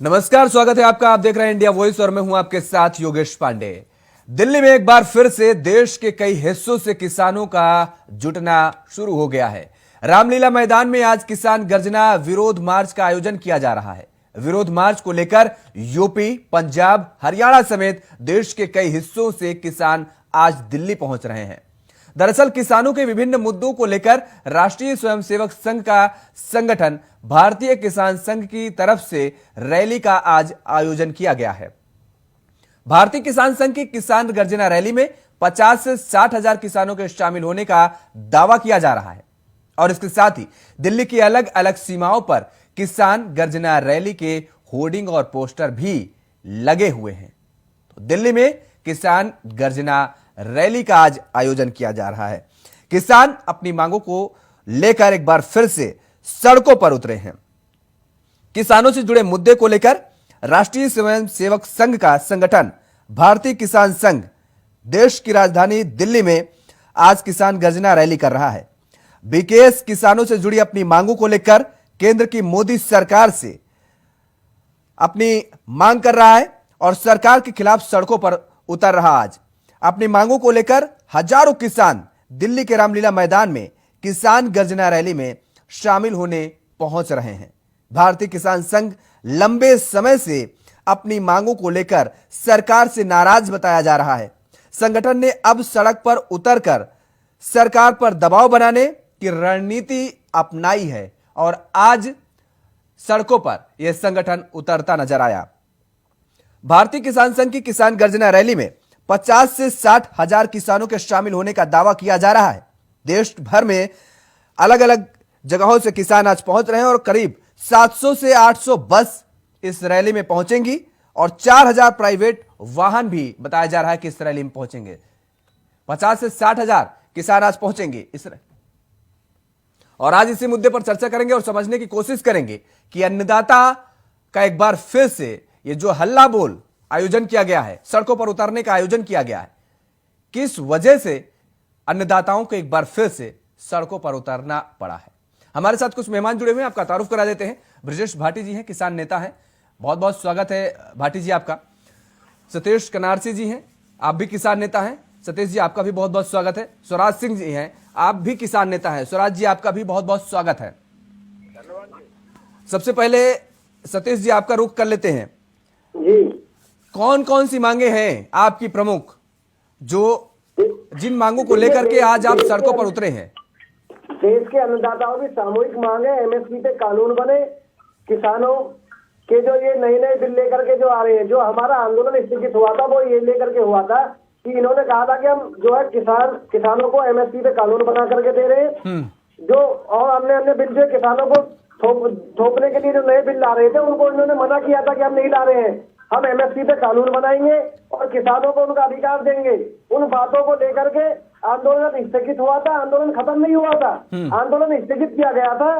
नमस्कार, स्वागत है आपका। आप देख रहे हैं इंडिया वॉइस और मैं हूं आपके साथ योगेश पांडे। दिल्ली में एक बार फिर से देश के कई हिस्सों से किसानों का जुटना शुरू हो गया है। रामलीला मैदान में आज किसान गर्जना विरोध मार्च का आयोजन किया जा रहा है। विरोध मार्च को लेकर यूपी, पंजाब, हरियाणा समेत देश के कई हिस्सों से किसान आज दिल्ली पहुंच रहे हैं। दरअसल किसानों के विभिन्न मुद्दों को लेकर राष्ट्रीय स्वयंसेवक संघ का संगठन भारतीय किसान संघ की तरफ से रैली का आज आयोजन किया गया है। भारतीय किसान संघ की किसान गर्जना रैली में 50 से 60 हजार किसानों के शामिल होने का दावा किया जा रहा है और इसके साथ ही दिल्ली की अलग अलग सीमाओं पर किसान गर्जना रैली के होर्डिंग और पोस्टर भी लगे हुए हैं। तो दिल्ली में किसान गर्जना रैली का आज आयोजन किया जा रहा है। किसान अपनी मांगों को लेकर एक बार फिर से सड़कों पर उतरे हैं। किसानों से जुड़े मुद्दे को लेकर राष्ट्रीय स्वयंसेवक संघ का संगठन भारतीय किसान संघ देश की राजधानी दिल्ली में आज किसान गर्जना रैली कर रहा है। बीकेएस किसानों से जुड़ी अपनी मांगों को लेकर केंद्र की मोदी सरकार से अपनी मांग कर रहा है और सरकार के खिलाफ सड़कों पर उतर रहा। आज अपनी मांगों को लेकर हजारों किसान दिल्ली के रामलीला मैदान में किसान गर्जना रैली में शामिल होने पहुंच रहे हैं। भारतीय किसान संघ लंबे समय से अपनी मांगों को लेकर सरकार से नाराज बताया जा रहा है। संगठन ने अब सड़क पर उतरकर सरकार पर दबाव बनाने की रणनीति अपनाई है और आज सड़कों पर यह संगठन उतरता नजर आया। भारतीय किसान संघ की किसान गर्जना रैली में 50 से 60 हजार किसानों के शामिल होने का दावा किया जा रहा है। देश भर में अलग अलग जगहों से किसान आज पहुंच रहे हैं और करीब 700 से 800 बस इस रैली में पहुंचेंगी और 4000 प्राइवेट वाहन भी बताया जा रहा है कि इस रैली में पहुंचेंगे। 50 से 60 हजार किसान आज पहुंचेंगे इस और आज इसी मुद्दे पर चर्चा करेंगे और समझने की कोशिश करेंगे कि अन्नदाता का एक बार फिर से ये जो हल्ला बोल आयोजन किया गया है, सड़कों पर उतरने का आयोजन किया गया है, किस वजह से अन्नदाताओं को एक बार फिर से सड़कों पर उतरना पड़ा है। हमारे साथ कुछ मेहमान जुड़े हुए हैं, आपका तारुफ करा देते हैं। ब्रजेश भाटी जी हैं, किसान नेता हैं, बहुत बहुत स्वागत है भाटी जी आपका। सतीश कनारसी जी हैं, आप भी किसान नेता हैं, सतीश जी आपका भी बहुत बहुत स्वागत है। स्वराज सिंह जी हैं, आप भी किसान नेता हैं, स्वराज जी आपका भी बहुत बहुत स्वागत है। सबसे पहले सतीश जी आपका रुख कर लेते हैं जी। कौन कौन सी मांगे हैं आपकी प्रमुख, जो जिन मांगों को लेकर के आज आप सड़कों पर उतरे हैं? देश के अन्नदाताओं की सामूहिक मांग है एमएसपी पे कानून बने। किसानों के जो ये नए नए बिल लेकर के जो आ रहे हैं, जो हमारा आंदोलन स्थगित हुआ था वो ये लेकर के हुआ था कि इन्होंने कहा था कि हम जो है किसानों को एमएसपी पे कानून बना करके दे रहे हैं। जो और अन्य अन्य बिल जो किसानों को थोपने के लिए जो नए बिल ला रहे थे उनको इन्होंने मना किया था कि हम नहीं ला रहे हैं, हम एमएसपी पे कानून बनाएंगे और किसानों को उनका अधिकार देंगे। उन बातों को लेकर के आंदोलन स्थगित हुआ था। आंदोलन खत्म नहीं हुआ था, आंदोलन स्थगित किया गया था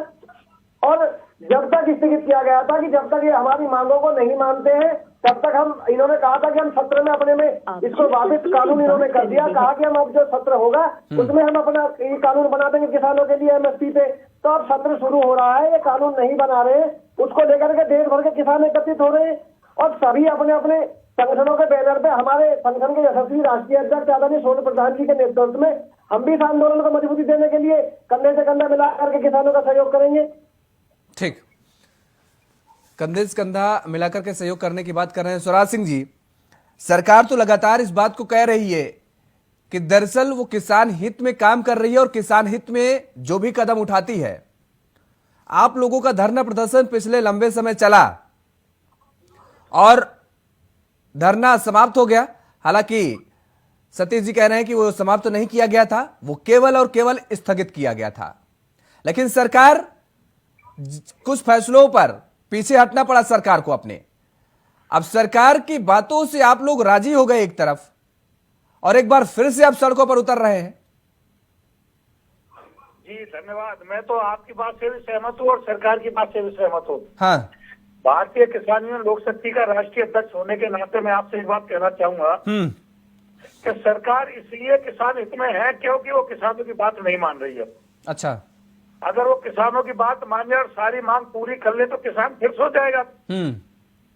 और जब तक स्थगित किया गया था कि जब तक ये हमारी मांगों को नहीं मानते हैं तब तक हम, इन्होंने कहा था कि हम सत्र में अपने में इसको वापस कानून इन्होंने कर दिया, कहा कि हम अब जो सत्र होगा उसमें हम अपना ये कानून बना देंगे किसानों के लिए एमएसपी पे। तो अब सत्र शुरू हो रहा है, ये कानून नहीं बना रहे, उसको लेकर के देश भर के किसान एकत्रित हो रहे हैं और सभी अपने अपने संगठनों के बैनर पे, हमारे संगठन के यशस्वी राष्ट्रीय अध्यक्ष आदरणीय सोनू प्रधान जी के नेतृत्व में हम भी इस आंदोलन को मजबूती देने के लिए कंधे से कंधा मिला करके किसानों का सहयोग करेंगे। ठीक, कंधे से कंधा मिलाकर के सहयोग करने की बात कर रहे हैं। स्वराज सिंह जी, सरकार तो लगातार इस बात को कह रही है कि दरअसल वो किसान हित में काम कर रही है और किसान हित में जो भी कदम उठाती है। आप लोगों का धरना प्रदर्शन पिछले लंबे समय चला और धरना समाप्त हो गया। हालांकि सतीश जी कह रहे हैं कि वो समाप्त तो नहीं किया गया था, वो केवल और केवल स्थगित किया गया था। लेकिन सरकार कुछ फैसलों पर पीछे हटना पड़ा सरकार को अपने। अब सरकार की बातों से आप लोग राजी हो गए एक तरफ और एक बार फिर से आप सड़कों पर उतर रहे हैं। जी धन्यवाद। मैं तो आपकी बात से भी सहमत हूँ और सरकार की बात से भी सहमत हूँ। हाँ, भारतीय किसान यूनियन लोक शक्ति का राष्ट्रीय अध्यक्ष होने के नाते मैं आपसे एक बात कहना चाहूंगा कि सरकार इसलिए किसान हित में है क्योंकि वो किसानों की बात नहीं मान रही है। अच्छा, अगर वो किसानों की बात मान जाए और सारी मांग पूरी कर ले तो किसान फिर सो जाएगा।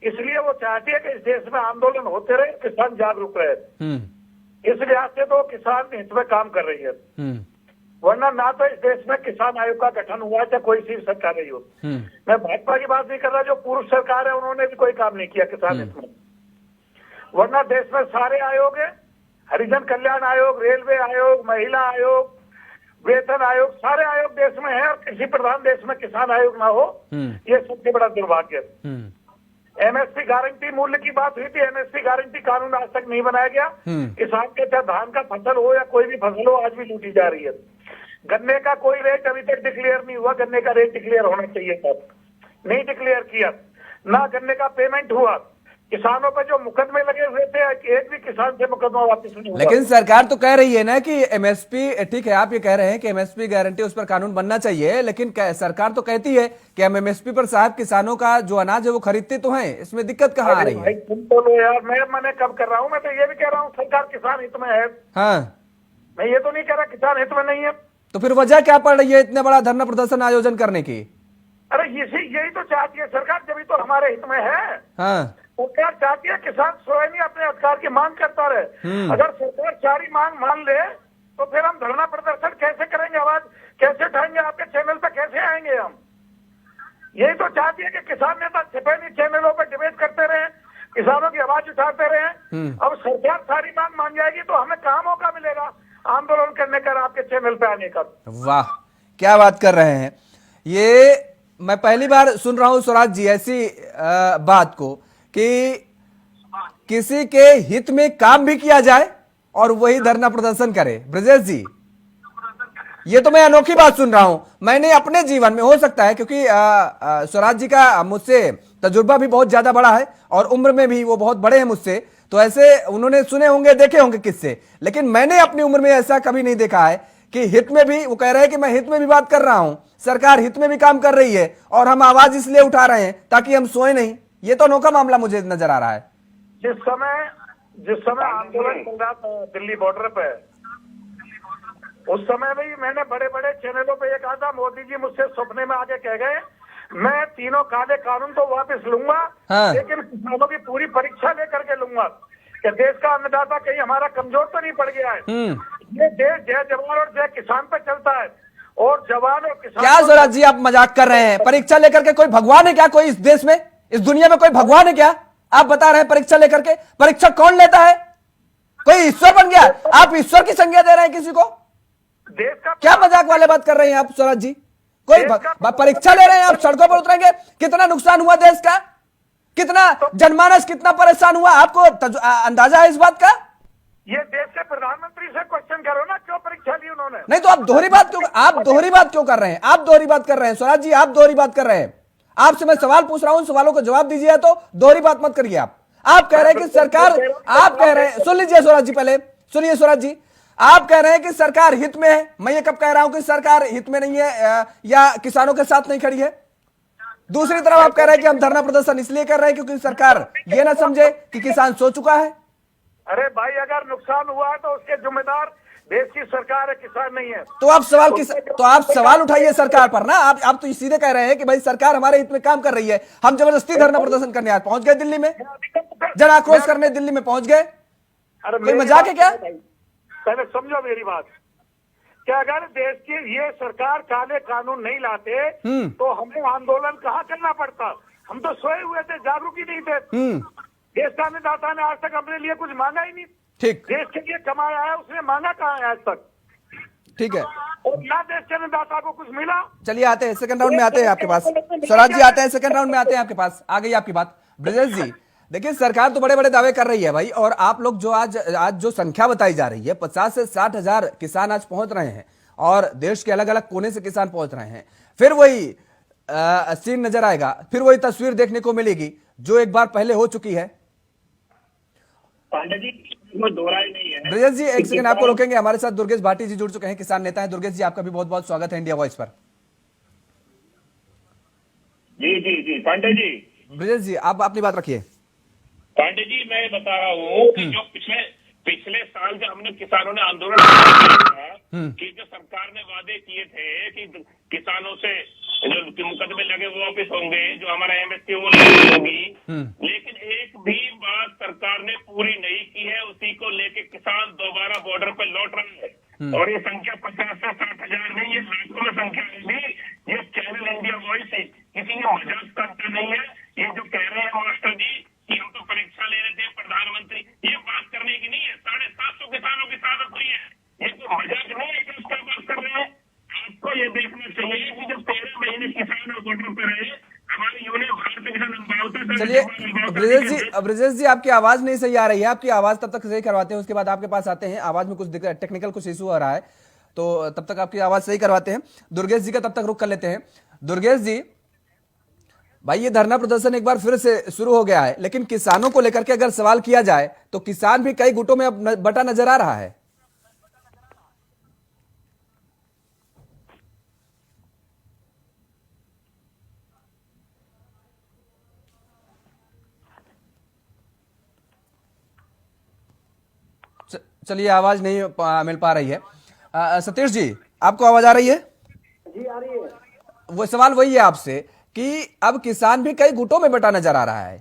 इसलिए वो चाहती है कि इस देश में आंदोलन होते रहे, किसान जागरूक रहे। इस लिहाज से तो किसान हित में काम कर रही है, वरना ना तो इस देश में किसान आयोग का गठन हुआ चाहे कोई सी सरकार रही हो। मैं भाजपा की बात नहीं कर रहा, जो पूर्व सरकार है उन्होंने भी कोई काम नहीं किया किसान हित में, वरना देश में सारे आयोग है, हरिजन कल्याण आयोग, रेलवे आयोग, महिला आयोग, वेतन आयोग, सारे आयोग देश में है, और कृषि प्रधान देश में किसान आयोग ना हो, ये सबसे बड़ा दुर्भाग्य है। एमएसपी गारंटी मूल्य की बात हुई थी, एमएसपी गारंटी कानून आज तक नहीं बनाया गया। किसान के चाहे धान का फसल हो या कोई भी फसल हो, आज भी लूटी जा रही है। गन्ने का कोई रेट अभी तक डिक्लेयर नहीं हुआ, गन्ने का रेट डिक्लेयर होना चाहिए था, नहीं डिक्लेयर किया, ना गन्ने का पेमेंट हुआ। किसानों पे जो मुकदमे लगे हुए थे, एक भी किसान से मुकदमा वापस नहीं हुआ। लेकिन सरकार तो कह रही है ना कि एमएसपी, ठीक है आप ये कह रहे हैं कि एमएसपी गारंटी, उस पर कानून बनना चाहिए, लेकिन सरकार तो कहती है कि हम एमएसपी पर साहब किसानों का जो अनाज है वो खरीदते तो हैं, इसमें दिक्कत कहाँ आ रही है? तुम बोलो यार, मैंने कब कर रहा हूँ? मैं तो ये भी कह रहा हूँ सरकार किसान हित में है। हाँ, मैं ये तो नहीं कह रहा किसान हित में नहीं है। तो फिर वजह क्या पड़ रही है इतने बड़ा धरना प्रदर्शन आयोजन करने की? अरे यही तो चाहती है सरकार, जब तो हमारे हित में है। हाँ, सरकार चाहती है किसान स्वयं ही अपने अधिकार की मांग करता रहे। अगर सरकार सारी मांग मान ले तो फिर हम धरना प्रदर्शन कैसे करेंगे, आवाज कैसे उठाएंगे, आपके चैनल पे कैसे आएंगे हम? यही तो चाहती है कि किसान नेता छिपे चैनलों पर डिबेट करते रहे, किसानों की आवाज उठाते रहे। अब सरकार सारी मांग मान जाएगी तो हमें कहाँ मौका मिलेगा आंदोलन करने का, आपके चैनल पे आने का? वाह क्या बात कर रहे हैं, ये मैं पहली बार सुन रहा हूं स्वराज जी ऐसी बात को कि किसी के हित में काम भी किया जाए और वही धरना प्रदर्शन करे। ब्रजेश जी, ये तो मैं अनोखी बात सुन रहा हूं, मैंने अपने जीवन में, हो सकता है क्योंकि स्वराज जी का मुझसे तजुर्बा भी बहुत ज्यादा बड़ा है और उम्र में भी वो बहुत बड़े हैं मुझसे, तो ऐसे उन्होंने सुने होंगे, देखे होंगे किससे, लेकिन मैंने अपनी उम्र में ऐसा कभी नहीं देखा है कि हित में भी, वो कह रहे हैं कि मैं हित में भी बात कर रहा हूं, सरकार हित में भी काम कर रही है और हम आवाज इसलिए उठा रहे हैं ताकि हम सोए नहीं। ये तो अनोखा मामला मुझे नजर आ रहा है। जिस समय आंदोलन चल रहा था दिल्ली बॉर्डर पे, उस समय भी मैंने बड़े बड़े चैनलों पे ये कहा था, मोदी जी मुझसे सपने में आके कह गए मैं तीनों काले कानून तो वापस लूंगा, हाँ। लेकिन किसानों की पूरी परीक्षा लेकर के लूंगा कि देश का अन्नदाता कहीं हमारा कमजोर तो नहीं पड़ गया है। ये देश जय जवान और जय किसान पे चलता है, और जवान और किसान। क्या स्वराज जी आप मजाक कर रहे हैं? परीक्षा लेकर के कोई भगवान है क्या? कोई इस देश में, इस दुनिया में कोई भगवान है क्या? आप बता रहे हैं परीक्षा लेकर के? परीक्षा कौन लेता है? कोई ईश्वर बन गया? आप ईश्वर की संज्ञा दे रहे हैं किसी को? देश का क्या मजाक वाले बात कर रहे हैं आप स्वराज जी? कोई परीक्षा ले रहे हैं आप, सड़कों पर उतरेंगे? कितना नुकसान हुआ देश का, कितना जनमानस कितना परेशान हुआ, आपको अंदाजा है इस बात का? ये देश के प्रधानमंत्री से क्वेश्चन करो ना, क्यों परीक्षा ली उन्होंने? नहीं तो आप दोहरी बात क्यों कर रहे हैं? आप दोहरी बात कर रहे हैं स्वराज जी, आप दोहरी बात कर रहे हैं। आपसे मैं सवाल पूछ रहा हूं, सवालों को जवाब दीजिए, तो दोहरी बात मत करिए। आप कह रहे हैं कि सरकार, आप कह रहे हैं, सुन लीजिए स्वराज जी, पहले सुनिए स्वराज जी, आप कह रहे हैं कि सरकार हित में है। मैं ये कब कह रहा हूं कि सरकार हित में नहीं है या किसानों के साथ नहीं खड़ी है? दूसरी तरफ आप कह रहे हैं कि हम धरना प्रदर्शन इसलिए कर रहे हैं क्योंकि सरकार ये ना समझे कि किसान सो चुका है। अरे भाई, अगर नुकसान हुआ है तो उसके जिम्मेदार देश की सरकार है, किसान नहीं है। तो आप सवाल उठाइए सरकार पर ना। आप तो सीधे कह रहे हैं कि भाई सरकार हमारे हित में काम कर रही है, हम जबरदस्ती धरना प्रदर्शन करने आज पहुंच गए दिल्ली में, जन आक्रोश करने दिल्ली में पहुंच गए। कोई मजाक है क्या? पहले समझो मेरी बात, क्या अगर देश की ये सरकार काले कानून नहीं लाते तो हमें आंदोलन कहाँ करना पड़ता? हम तो सोए हुए थे, जागरूक ही नहीं थे। देश का अन्नदाता ने आज तक अपने लिए कुछ मांगा ही नहीं। ठीक, देश के लिए कमाया है, उसने मांगा कहाँ है आज तक? ठीक है, और ना देश के अन्नदाता को कुछ मिला। चलिए आते हैं सेकंड राउंड में, आते हैं आपके पास स्वराज जी, आते हैं सेकंड राउंड में, आते हैं आपके पास। आ गई आपकी बात ब्रजेश जी। देखिए सरकार तो बड़े बड़े दावे कर रही है भाई, और आप लोग जो आज जो संख्या बताई जा रही है 50 से 60 हजार किसान आज पहुंच रहे हैं और देश के अलग अलग कोने से किसान पहुंच रहे हैं। फिर वही सीन नजर आएगा, फिर वही तस्वीर देखने को मिलेगी जो एक बार पहले हो चुकी है। पांडे जी, दोहराई नहीं है। ब्रजेश जी एक सेकंड आपको रोकेंगे, हमारे साथ दुर्गेश भाटी जी जुड़ चुके हैं, किसान नेता है। दुर्गेश जी आपका भी बहुत बहुत स्वागत है इंडिया वॉइस पर। जी जी जी पांडे जी। ब्रजेश जी आप अपनी बात रखिए। पांडे जी, मैं बता रहा हूँ कि जो पिछले साल जब हमने किसानों ने आंदोलन किया था कि जो सरकार ने वादे किए थे कि किसानों से जो मुकदमे लगे वो वापस होंगे, जो हमारा एमएसपी वो नहीं होगी, बॉर्डर पे लौट रहा है और ये संख्या 50 से 60,000 नहीं, ये लाखों में संख्या है। ये चैनल इंडिया वॉइस है, किसी ने मजाक करता नहीं है। ये जो कह रहे हैं मास्टर जी कि हम तो परीक्षा ले रहे थे प्रधानमंत्री, ये बात करने की नहीं है। 750 किसानों की शहादत हुई है, ये कोई मजाक नहीं है कि उसका बात कर रहे हैं। आपको ये देखना चाहिए कि जब 13 महीने किसान बॉर्डर पे रहे, हमारी यूनियन भारतीय किसान अम्बावता। चलिए ब्रजेश जी आपकी आवाज नहीं सही आ रही है, आपकी आवाज तब तक सही करवाते हैं, उसके बाद आपके पास आते हैं। आवाज में कुछ टेक्निकल कुछ इशू हो रहा है, तो तब तक आपकी आवाज सही करवाते हैं। दुर्गेश जी का तब तक रुक कर लेते हैं। दुर्गेश जी भाई, ये धरना प्रदर्शन एक बार फिर से शुरू हो गया है, लेकिन किसानों को लेकर के अगर सवाल किया जाए तो किसान भी कई गुटों में अब बटा नजर आ रहा है। चलिए, आवाज नहीं मिल पा रही है। सतीश जी, आपको आवाज आ रही है? जी आ रही है। वो सवाल वही है आपसे कि अब किसान भी कई गुटों में बटा नजर आ रहा है।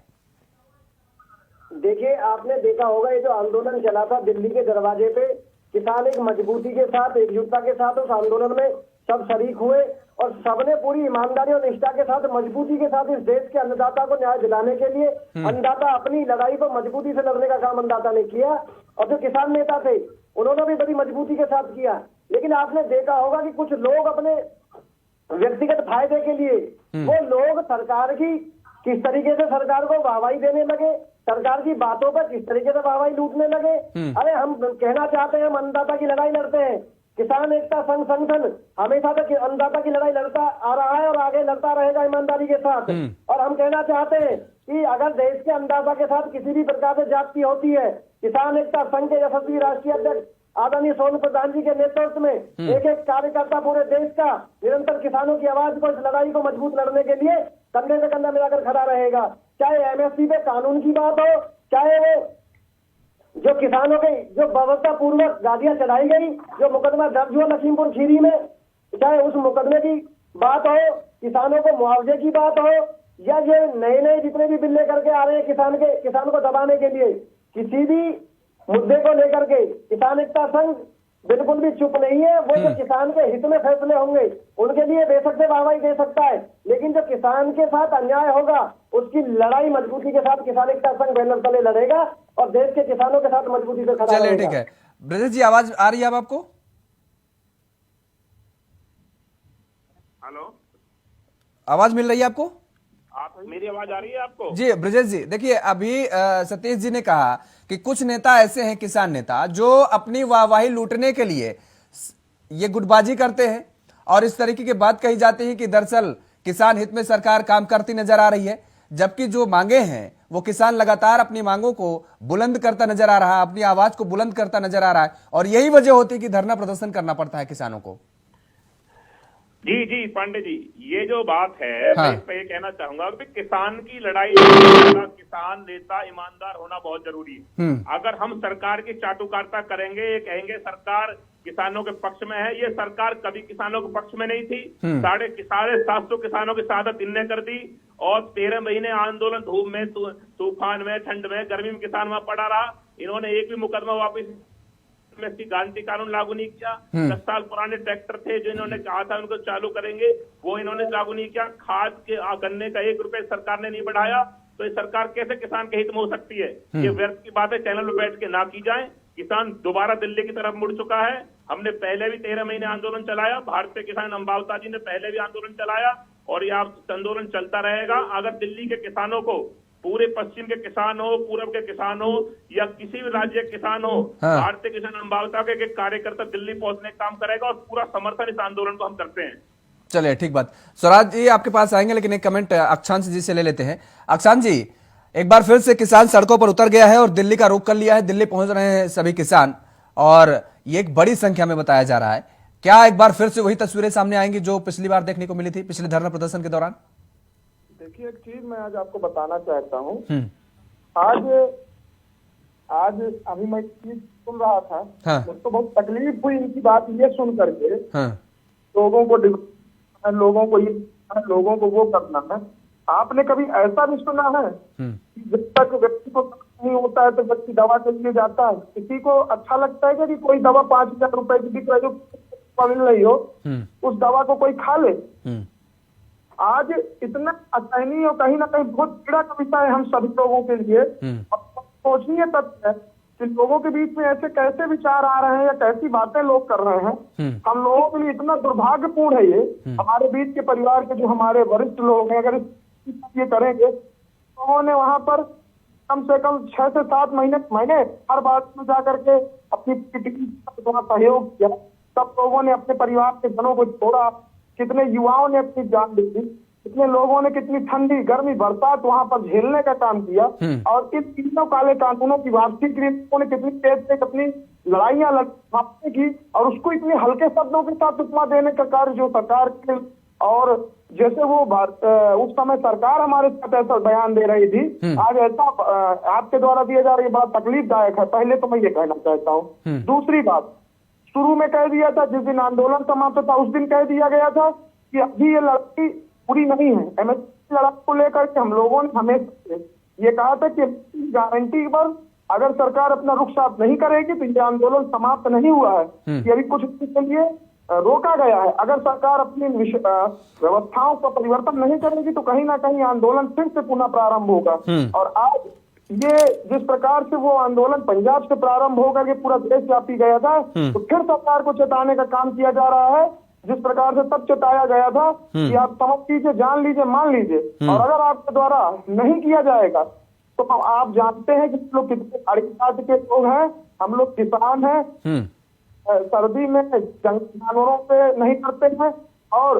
देखिए, आपने देखा होगा ये जो आंदोलन चला था दिल्ली के दरवाजे पे, किसान एक मजबूती के साथ, एकजुटता के साथ उस आंदोलन में सब शरीक हुए और सबने पूरी ईमानदारी और निष्ठा के साथ, मजबूती के साथ इस देश के अन्नदाता को न्याय दिलाने के लिए अन्नदाता अपनी लड़ाई को मजबूती से लड़ने का काम अन्नदाता ने किया और जो किसान नेता थे उन्होंने भी बड़ी मजबूती के साथ किया। लेकिन आपने देखा होगा कि कुछ लोग अपने व्यक्तिगत फायदे के लिए वो लोग सरकार की किस तरीके से सरकार को वाहवाही देने लगे, सरकार की बातों पर किस तरीके से वाहवाही लूटने लगे। अरे हम कहना चाहते हैं हम अन्नदाता की लड़ाई लड़ते हैं, किसान एकता संगठन हमेशा तक अन्नदाता की लड़ाई लड़ता आ रहा है और आगे लड़ता रहेगा ईमानदारी के साथ। और हम कहना चाहते हैं कि अगर देश के अन्नदाता के साथ किसी भी प्रकार से जाति होती है, किसान एकता संघ के यशस्वी राष्ट्रीय अध्यक्ष आदरणीय सोनू प्रधान जी के नेतृत्व में एक एक कार्यकर्ता पूरे देश का निरंतर किसानों की आवाज को, इस लड़ाई को मजबूत लड़ने के लिए कंधे से कंधा मिलाकर खड़ा रहेगा। चाहे एमएसपी पे कानून की बात हो, चाहे वो जो किसानों के जो व्यवस्था पूर्वक गाड़ियां चलाई गई, जो मुकदमा दर्ज हुआ लखीमपुर खीरी में, चाहे उस मुकदमे की बात हो, किसानों को मुआवजे की बात हो, या ये नए नए जितने भी बिल लेकर के आ रहे हैं किसान को दबाने के लिए, किसी भी मुद्दे को लेकर के किसान एकता संघ बिल्कुल भी चुप नहीं है। वो जो किसान के हित में फैसले होंगे उनके लिए बेशक से वाहवाही दे सकता है, लेकिन जो किसान के साथ अन्याय होगा उसकी लड़ाई मजबूती के साथ किसान एकता संघ बैनर तले लड़ेगा और देश के किसानों के साथ मजबूती से खड़ा रहेगा। ठीक है ब्रजेश जी, आवाज आ रही है अब आपको? हेलो, आवाज मिल रही है आपको? मेरी आवाज आ रही है आपको? जी ब्रजेश जी, देखिए अभी सतीश जी ने कहा कि कुछ नेता ऐसे हैं, किसान नेता, जो अपनी वाहवाही लूटने के लिए ये गुटबाजी करते हैं और इस तरीके की बात कही जाती है कि दरअसल किसान हित में सरकार काम करती नजर आ रही है, जबकि जो मांगे हैं वो किसान लगातार अपनी मांगों को बुलंद करता नजर आ रहा है, अपनी आवाज को बुलंद करता नजर आ रहा है और यही वजह होती है कि धरना प्रदर्शन करना पड़ता है किसानों को। जी पांडे जी, ये जो बात है हाँ। मैं इस पे ये कहना चाहूंगा कि किसान की लड़ाई लड़ने किसान नेता ईमानदार होना बहुत जरूरी है। अगर हम सरकार की चाटुकारिता करेंगे, ये कहेंगे सरकार किसानों के पक्ष में है, ये सरकार कभी किसानों के पक्ष में नहीं थी। 750 किसानों की शहादत इनने कर दी और 13 महीने आंदोलन, धूप में, तूफान में, ठंड में, गर्मी में किसान वहां पड़ा रहा। इन्होंने एक भी मुकदमा वापिस गांधी कानून लागू नहीं किया। 10 साल पुराने ट्रैक्टर थे जो इन्होंने कहा था उनको चालू करेंगे, वो इन्होंने लागू नहीं किया। खाद के गन्ने का 1 रुपए सरकार ने नहीं बढ़ाया, तो ये सरकार कैसे किसान के हित में हो सकती है? ये व्यर्थ की बात है, चैनल पर बैठ के ना की जाए। किसान दोबारा दिल्ली की तरफ मुड़ चुका है। हमने पहले भी 13 महीने आंदोलन चलाया, भारतीय किसान अम्बावता जी ने पहले भी आंदोलन चलाया और ये आंदोलन चलता रहेगा। अगर दिल्ली के किसानों को, पूरे पश्चिम के किसान हो, पूरब के किसान हो या किसी भी राज्य के किसान हो, भारतीय किसान अम्बावता के कार्यकर्ता दिल्ली पहुंचने का काम करेगा और पूरा समर्थन इस आंदोलन को हम करते हैं। चलिए, ठीक बात। स्वराज जी आपके पास आएंगे, लेकिन एक कमेंट अक्षांश जी से ले लेते हैं। अक्षांश जी, एक बार फिर से किसान सड़कों पर उतर गया है और दिल्ली का रुख कर लिया है, दिल्ली पहुंच रहे हैं सभी किसान और ये एक बड़ी संख्या में बताया जा रहा है। क्या एक बार फिर से वही तस्वीरें सामने आएंगी जो पिछली बार देखने को मिली थी पिछले धरना प्रदर्शन के दौरान? देखिए, एक चीज मैं आज आपको बताना चाहता हूँ। आज अभी मैं चीज सुन रहा था, मुझको बहुत तकलीफ हुई इनकी बात ये सुन करके। लोगों को वो करना है। आपने कभी ऐसा भी सुना है कि जब तक व्यक्ति को नहीं होता होता है तो व्यक्ति दवा के लिए जाता है। किसी को अच्छा लगता है कि कोई दवा 5,000 रुपए की बिक रही हो, मिल रही हो, उस दवा को कोई खा ले? आज इतना असहनीय और कहीं ना कहीं बहुत पीड़ा का विषय है हम सभी लोगों के लिए। सोचनीय तथ्य है कि लोगों के बीच में ऐसे कैसे विचार आ रहे हैं या कैसी बातें लोग कर रहे हैं। हम लोगों के लिए इतना दुर्भाग्यपूर्ण है ये। हमारे बीच के परिवार के जो हमारे वरिष्ठ लोग हैं, अगर ये करेंगे तो उन्होंने वहां पर कम से कम 6 से 7 महीने हर बात में जाकर के अपनी थोड़ा सहयोग किया। सब लोगों ने अपने परिवार के जनों को छोड़ा, कितने युवाओं ने अपनी जान दी, कितने लोगों ने कितनी ठंडी गर्मी बरसात वहां पर झेलने का काम किया। और इन तीनों काले कानूनों की वापसी के लिए लोगों ने कितनी तेज से अपनी लड़ाइयां लड़ने की और उसको इतने हल्के शब्दों के साथ उपमा देने का कार्य जो सरकार के, और जैसे वो उस समय सरकार हमारे साथ ऐसा बयान दे रही थी, आज ऐसा आपके द्वारा दिया जा रहा है, बड़ा तकलीफदायक है। पहले तो मैं ये कहना चाहता हूँ। दूसरी बात, शुरू में कह दिया था, जिस दिन आंदोलन समाप्त था उस दिन कह दिया गया था कि अभी ये लड़ाई पूरी नहीं है। एमएसपी लड़ाई को लेकर के हम लोगों ने हमेशा ये कहा था कि गारंटी पर अगर सरकार अपना रुख साफ नहीं करेगी तो ये आंदोलन समाप्त नहीं हुआ है, ये अभी कुछ दिन के लिए रोका गया है। अगर सरकार अपनी व्यवस्थाओं का परिवर्तन नहीं करेगी तो कहीं ना कहीं आंदोलन फिर से पुनः प्रारंभ होगा। और आज ये जिस प्रकार से वो आंदोलन पंजाब से प्रारंभ होकर के पूरा देश व्यापी गया था, तो फिर सरकार को चेताने का काम किया जा रहा है। जिस प्रकार से तब चेताया गया था कि आप समझ लीजिए, जान लीजिए, मान लीजिए, और अगर आपके द्वारा नहीं किया जाएगा तो आप जानते हैं कि लोग कितने अड़ियात के लोग हैं। हम लोग किसान हैं, सर्दी में जानवरों पे नहीं करते हैं और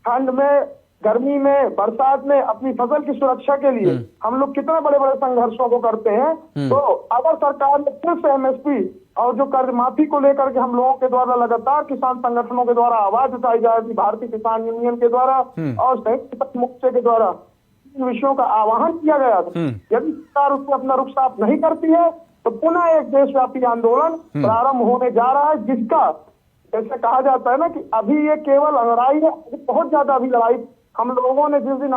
ठंड में, गर्मी में, बरसात में अपनी फसल की सुरक्षा के लिए हम लोग कितने बड़े बड़े संघर्षों को करते हैं। तो अगर सरकार ने फिर से एमएसपी और जो कर्ज माफी को लेकर के हम लोगों के द्वारा लगातार किसान संगठनों के द्वारा आवाज उठाई जा रही, भारतीय किसान यूनियन के द्वारा और संयुक्त किसान मोर्चे के द्वारा इन विषयों का आह्वान किया गया था, यदि सरकार उससे अपना रुख साफ नहीं करती है तो पुनः एक देशव्यापी आंदोलन प्रारंभ होने जा रहा है, जिसका जैसे कहा जाता है ना कि अभी ये केवल लड़ाई है, बहुत ज्यादा अभी लड़ाई हम लोगों ने जिस दिन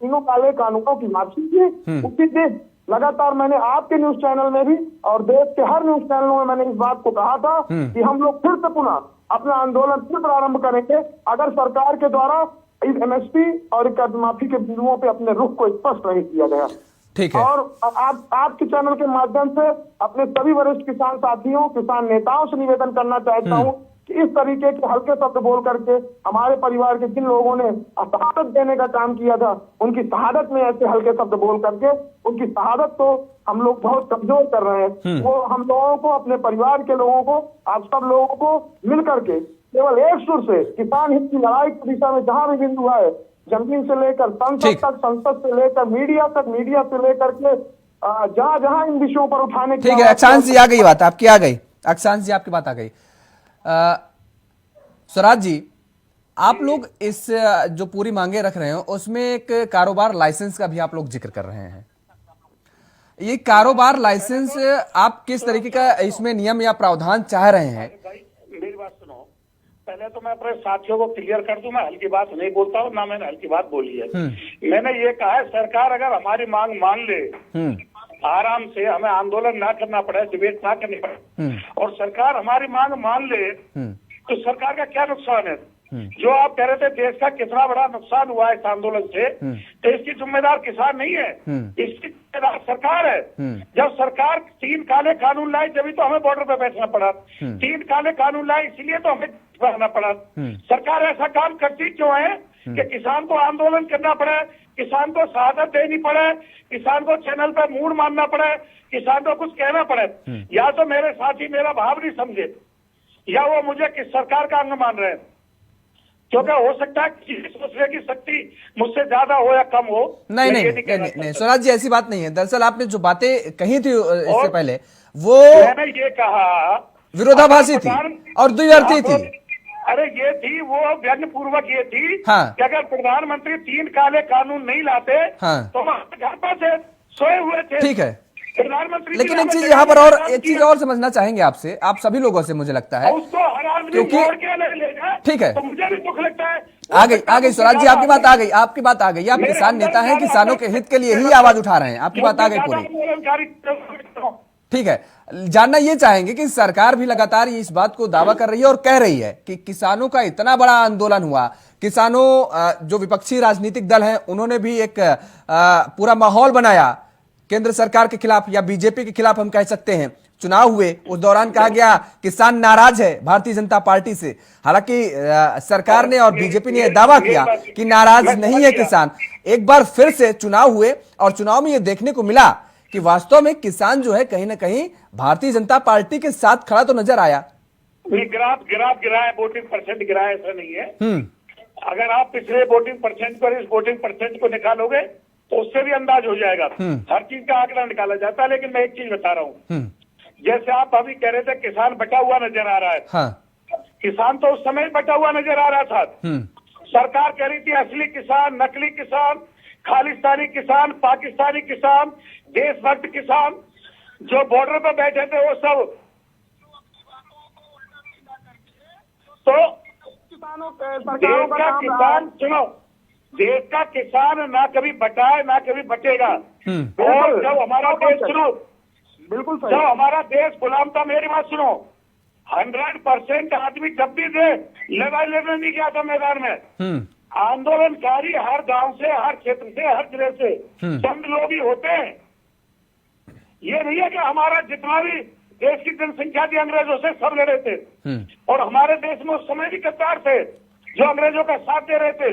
तीनों काले कानूनों की वापसी की उसी दिन लगातार मैंने आपके न्यूज चैनल में भी और देश के हर न्यूज चैनलों में मैंने इस बात को कहा था कि हम लोग फिर से पुनः अपना आंदोलन फिर प्रारंभ करेंगे अगर सरकार के द्वारा इस एमएसपी और कर्ज माफी के बिंदुओं पे अपने रुख को स्पष्ट नहीं किया गया। ठीक है। और आपके चैनल के माध्यम से अपने सभी वरिष्ठ किसान साथियों, किसान नेताओं से निवेदन करना चाहता हूं कि इस तरीके के हल्के शब्द बोल करके हमारे परिवार के जिन लोगों ने शहादत देने का काम किया था, उनकी शहादत में ऐसे हल्के शब्द बोल करके उनकी शहादत को हम लोग बहुत कमजोर कर रहे हैं। वो हम लोगों को, अपने परिवार के लोगों को, आप सब लोगों को मिल करके केवल एक सुर से किसान हित की लड़ाई की दिशा में जहां भी बिंदु है, जमीन से लेकर संसद तक, संसद से लेकर मीडिया तक, मीडिया से लेकर के जहां जहां इन विषयों पर उठाने की। ठीक है, अक्षांश जी आ गई बात, आपकी आ गई, अक्षांश जी आपकी बात आ गई। स्वराज जी, आप लोग इस जो पूरी मांगे रख रहे हैं उसमें एक कारोबार लाइसेंस का भी आप लोग जिक्र कर रहे हैं। ये कारोबार लाइसेंस आप किस तरीके का इसमें नियम या प्रावधान चाह रहे हैं? मेरी बात सुनो, पहले तो मैं अपने साथियों को क्लियर कर दूं, मैं हल्की बात नहीं बोलता हूँ, ना मैंने हल्की बात बोली है। मैंने ये कहा है सरकार अगर हमारी मांग मान ले, आराम से हमें आंदोलन ना करना पड़े, डिबेट ना करनी पड़े, और सरकार हमारी मांग मान ले तो सरकार का क्या नुकसान है? जो आप कह रहे थे देश का कितना बड़ा नुकसान हुआ है इस आंदोलन से, तो इसकी जिम्मेदार किसान नहीं है, इसकी जिम्मेदार सरकार है। जब सरकार 3 काले कानून लाई तभी तो हमें बॉर्डर पे बैठना पड़ा, 3 काले कानून लाई इसीलिए तो हमें बैठना पड़ा। सरकार ऐसा काम करती क्यों है कि किसान को आंदोलन करना पड़े, किसान को शहादत देनी पड़े, किसान को चैनल पे मूड मानना पड़े, किसान को कुछ कहना पड़े? या तो मेरे साथी मेरा भाव नहीं समझे, या वो मुझे किस सरकार का अंग मान रहे हैं, क्योंकि हो सकता है किसी सोचने की शक्ति मुझसे ज्यादा हो या कम हो। नहीं, स्वराज जी ऐसी बात नहीं है। दरअसल आपने जो बातें कही थी इससे पहले वो मैंने ये कहा विरोधाभासी थी और द्विअर्थी थी। अरे ये थी, वो व्यंग्य पूर्वक ये थी कि अगर प्रधानमंत्री 3 काले कानून नहीं लाते तो हम घर पर से सोए हुए थे। ठीक है, प्रधानमंत्री, लेकिन एक चीज यहाँ पर और एक चीज और समझना चाहेंगे आपसे, आप सभी लोगों से, मुझे लगता है उसको हर आदमी क्योंकि ले जाए, ठीक है, तो मुझे भी दुख लगता है, आ गई स्वराज जी, आपकी बात आ गई। आप किसान नेता हैं, किसानों के हित के लिए ही आवाज उठा रहे हैं, आपकी बात आ गई पूरी। ठीक है, जानना ये चाहेंगे कि सरकार भी लगातार इस बात को दावा कर रही है और कह रही है कि किसानों का इतना बड़ा आंदोलन हुआ, किसानों जो विपक्षी राजनीतिक दल हैं उन्होंने भी एक पूरा माहौल बनाया केंद्र सरकार के खिलाफ या बीजेपी के खिलाफ हम कह सकते हैं। चुनाव हुए, उस दौरान कहा गया किसान नाराज है भारतीय जनता पार्टी से। हालांकि सरकार ने और बीजेपी ने यह दावा किया कि नाराज नहीं है किसान। एक बार फिर से चुनाव हुए और चुनाव में यह देखने को मिला कि वास्तव में किसान जो है कहीं ना कहीं भारतीय जनता पार्टी के साथ खड़ा तो नजर आया। ग्राफ गिरा है, वोटिंग परसेंट गिरा है, ऐसा नहीं है। अगर आप पिछले वोटिंग परसेंट पर इस वोटिंग परसेंट को निकालोगे तो उससे भी अंदाज हो जाएगा। हर चीज का आंकड़ा निकाला जाता है, लेकिन मैं एक चीज बता रहा हूँ, जैसे आप अभी कह रहे थे किसान बटा हुआ नजर आ रहा है। हाँ। किसान तो उस समय बटा हुआ नजर आ रहा था। सरकार कह रही थी असली किसान, नकली किसान, खालिस्तानी किसान, पाकिस्तानी किसान, देशभक्त किसान, जो बॉर्डर पर बैठे थे वो सब। तो देश का किसान, सुनो, देश का किसान ना कभी बटा है ना कभी बटेगा। और जब हमारा देश, सुनो, बिल्कुल सही, जब हमारा देश गुलाम था, मेरी बात सुनो, 100% आदमी जब भी थे लड़ाई लड़ने नहीं गया था मैदान में। आंदोलनकारी हर गांव से, हर क्षेत्र से, हर जिले से चंद लोग ही होते हैं। ये नहीं है कि हमारा जितना भी देश की जनसंख्या थी अंग्रेजों से सब लड़े थे। और हमारे देश में उस समय भी गद्दार थे जो अंग्रेजों का साथ दे रहे थे।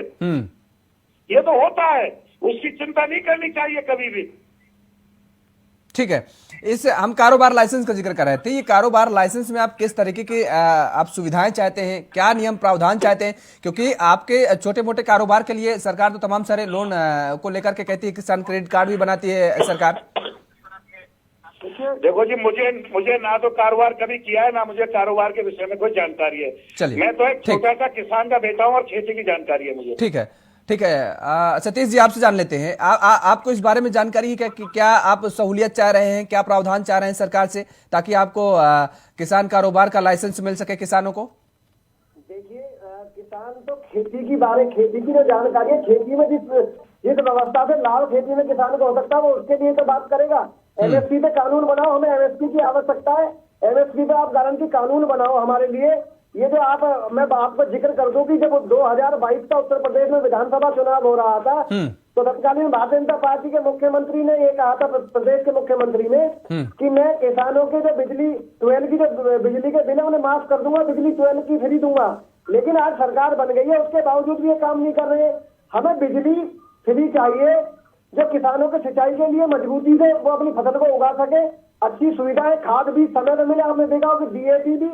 ये तो होता है, उसकी चिंता नहीं करनी चाहिए कभी भी। ठीक है, इस हम कारोबार लाइसेंस का जिक्र कर रहे थे। ये कारोबार लाइसेंस में आप किस तरीके की आप सुविधाएं चाहते हैं, क्या नियम प्रावधान चाहते हैं? क्योंकि आपके छोटे मोटे कारोबार के लिए सरकार तो तमाम सारे लोन को लेकर के कहती है, किसान क्रेडिट कार्ड भी बनाती है सरकार। देखो जी, मुझे ना तो कारोबार कभी किया है, ना मुझे कारोबार के विषय में कोई जानकारी है। चलिए, मैं तो एक छोटा सा किसान का बेटा हूँ और खेती की जानकारी है मुझे। ठीक है, ठीक है। सतीश जी, आपसे जान लेते हैं, आपको इस बारे में जानकारी है कि क्या आप सहूलियत चाह रहे हैं, क्या प्रावधान चाह रहे हैं सरकार से, ताकि आपको किसान कारोबार का लाइसेंस मिल सके किसानों को? देखिए, किसान तो खेती की जो जानकारी है, खेती में जिस व्यवस्था से लाभ खेती में किसान को हो सकता है वो उसके लिए तो बात करेगा। एमएसपी पे कानून बनाओ, हमें एमएसपी की आवश्यकता है। एमएसपी पे आप गारंटी कानून बनाओ हमारे लिए। ये जो मैं आपको जिक्र कर दूं कि जब 2022 का उत्तर प्रदेश में विधानसभा चुनाव हो रहा था तो तत्कालीन भारतीय जनता पार्टी के मुख्यमंत्री ने ये कहा था, प्रदेश के मुख्यमंत्री ने, कि मैं किसानों के जो बिजली 12 की जो बिजली के बिल उन्हें माफ कर दूंगा, बिजली 12 की फ्री दूंगा। लेकिन आज सरकार बन गई है, उसके बावजूद भी ये काम नहीं कर रहे। हमें बिजली फ्री चाहिए जो किसानों के सिंचाई के लिए मजबूती से वो अपनी फसल को उगा सके। अच्छी सुविधाएं, खाद भी समय पे मिले। हमने देखा हो कि डीएपी भी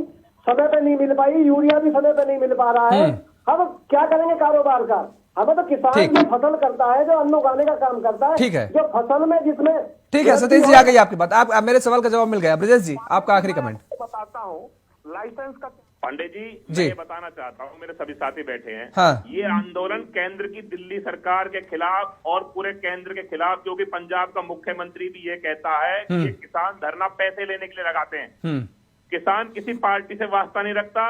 समय पे नहीं मिल पाई, यूरिया भी समय पे नहीं मिल पा रहा है। हम क्या करेंगे कारोबार का? हमें तो किसान जो फसल करता है, जो अन्न उगाने का काम करता है, ठीक है, जो फसल में जिसमें। ठीक है, सतीश जी आ गई आपकी बात। आप मेरे सवाल का जवाब मिल गया। ब्रजेश जी, आपका आखिरी कमेंट। बताता हूँ लाइसेंस का। पांडे जी, मैं ये बताना चाहता हूँ, मेरे सभी साथी बैठे हैं। हाँ। ये आंदोलन केंद्र की दिल्ली सरकार के खिलाफ और पूरे केंद्र के खिलाफ, क्योंकि पंजाब का मुख्यमंत्री भी ये कहता है कि किसान धरना पैसे लेने के लिए लगाते हैं। किसान किसी पार्टी से वास्ता नहीं रखता।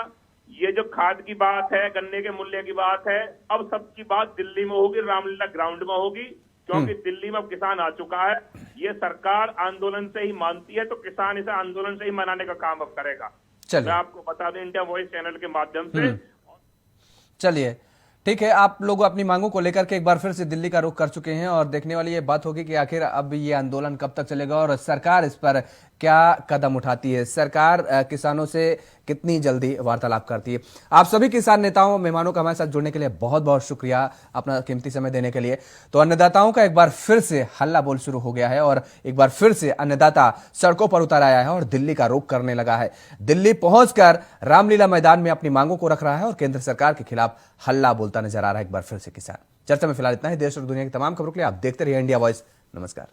ये जो खाद की बात है, गन्ने के मूल्य की बात है, अब सबकी बात दिल्ली में होगी, रामलीला ग्राउंड में होगी, क्योंकि दिल्ली में अब किसान आ चुका है। ये सरकार आंदोलन से ही मानती है, तो किसान इसे आंदोलन से ही मनाने का काम अब करेगा। मैं आपको बता दें इंडिया वॉइस चैनल के माध्यम से। चलिए, ठीक है, आप लोग अपनी मांगों को लेकर के एक बार फिर से दिल्ली का रुख कर चुके हैं और देखने वाली ये बात होगी कि आखिर अब ये आंदोलन कब तक चलेगा और सरकार इस पर क्या कदम उठाती है, सरकार किसानों से कितनी जल्दी वार्तालाप करती है। आप सभी किसान नेताओं, मेहमानों का हमारे साथ जुड़ने के लिए बहुत बहुत शुक्रिया, अपना कीमती समय देने के लिए। तो अन्नदाताओं का एक बार फिर से हल्ला बोल शुरू हो गया है और एक बार फिर से अन्नदाता सड़कों पर उतर आया है और दिल्ली का रुख करने लगा है। दिल्ली पहुंचकर रामलीला मैदान में अपनी मांगों को रख रहा है और केंद्र सरकार के खिलाफ हल्ला बोलता नजर आ रहा है एक बार फिर से किसान। चर्चा में फिलहाल इतना ही। देश और दुनिया की तमाम खबरों के लिए आप देखते रहिए इंडिया वॉइस। नमस्कार।